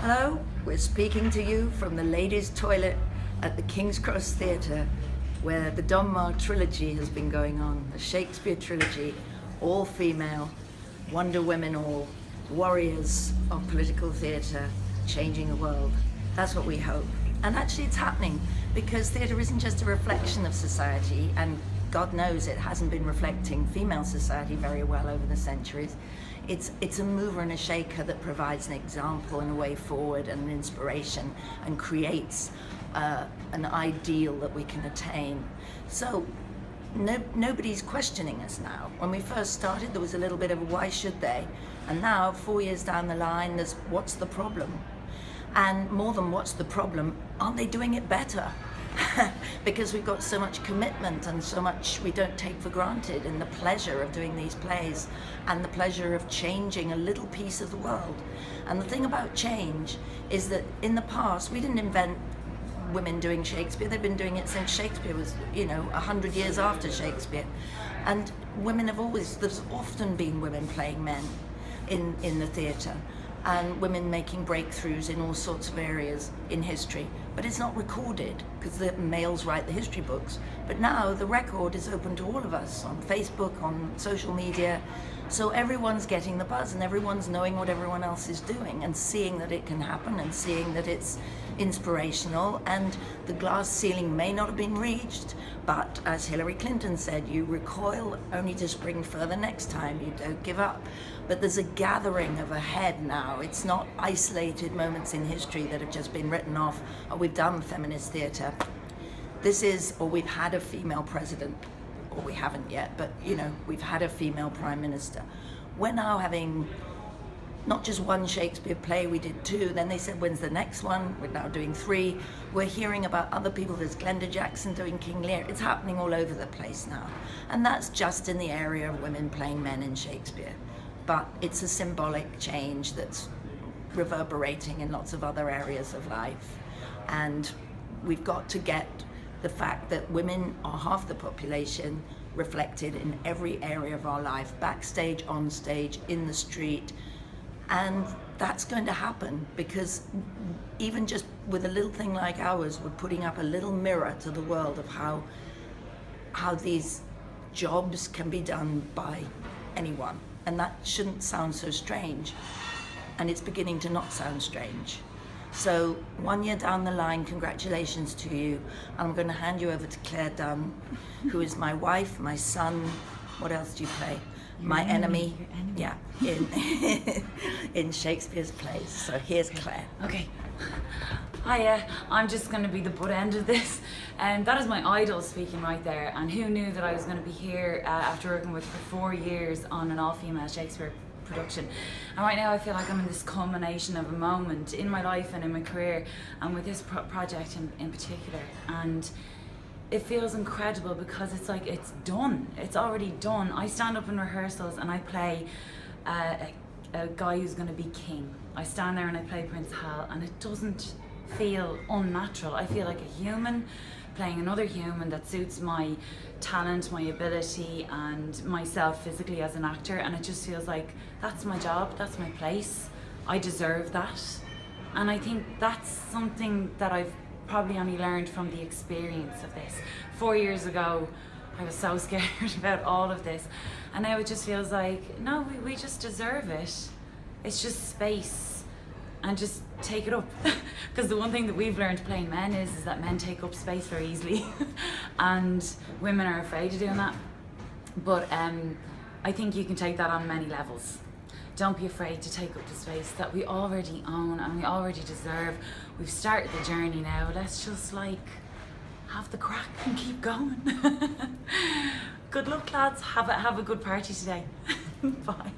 Hello, we're speaking to you from the ladies' toilet at the King's Cross Theatre, where the Dunne trilogy has been going on, the Shakespeare trilogy, all female, Wonder Women all, warriors of political theatre, changing the world. That's what we hope. And actually it's happening, because theatre isn't just a reflection of society, and God knows it hasn't been reflecting female society very well over the centuries. It's a mover and a shaker that provides an example and a way forward and an inspiration and creates an ideal that we can attain. So nobody's questioning us now. When we first started, there was a little bit of a why should they? And now, 4 years down the line, there's what's the problem? And more than what's the problem, aren't they doing it better? Because we've got so much commitment and so much we don't take for granted in the pleasure of doing these plays and the pleasure of changing a little piece of the world. And the thing about change is that in the past, we didn't invent women doing Shakespeare. They've been doing it since Shakespeare was, 100 years after Shakespeare. And women there's often been women playing men in the theatre, and women making breakthroughs in all sorts of areas in history. But it's not recorded, because the males write the history books. But now the record is open to all of us on Facebook, on social media. So everyone's getting the buzz and everyone's knowing what everyone else is doing and seeing that it can happen and seeing that it's inspirational, and the glass ceiling may not have been reached, but as Hillary Clinton said, you recoil only to spring further next time, you don't give up. But there's a gathering of ahead now. It's not isolated moments in history that have just been written off, or we've done feminist theatre. This is, or we've had a female president, or we haven't yet, but we've had a female prime minister. We're now having not just one Shakespeare play, we did 2, then they said, when's the next one? We're now doing 3. We're hearing about other people, there's Glenda Jackson doing King Lear. It's happening all over the place now. And that's just in the area of women playing men in Shakespeare. But it's a symbolic change that's reverberating in lots of other areas of life. And we've got to get the fact that women are half the population reflected in every area of our life, backstage, on stage, in the street. And that's going to happen, because even just with a little thing like ours, we're putting up a little mirror to the world of how these jobs can be done by anyone. And that shouldn't sound so strange. And it's beginning to not sound strange. So 1 year down the line, congratulations to you. I'm going to hand you over to Clare Dunne, who is my wife, my son. What else do you play? My enemy. Yeah, in Shakespeare's plays. So here's Clare. Okay. Hiya, I'm just going to be the butt end of this. And that is my idol speaking right there. And who knew that I was going to be here after working with for 4 years on an all-female Shakespeare production. And right now I feel like I'm in this culmination of a moment in my life and in my career, and with this project in particular. And it feels incredible, because it's like it's done. It's already done. I stand up in rehearsals and I play a guy who's going to be king. I stand there and I play Prince Hal, and it doesn't feel unnatural. I feel like a human playing another human that suits my talent, my ability, and myself physically as an actor. And it just feels like that's my job, that's my place. I deserve that. And I think that's something that I've probably only learned from the experience of this. 4 years ago, I was so scared about all of this, and now it just feels like, no, we just deserve it. It's just space, and just take it up. Because the one thing that we've learned playing men is that men take up space very easily, and women are afraid of doing that. But I think you can take that on many levels. Don't be afraid to take up the space that we already own and we already deserve. We've started the journey now. Let's just have the crack and keep going. Good luck, lads. Have a good party today. Bye.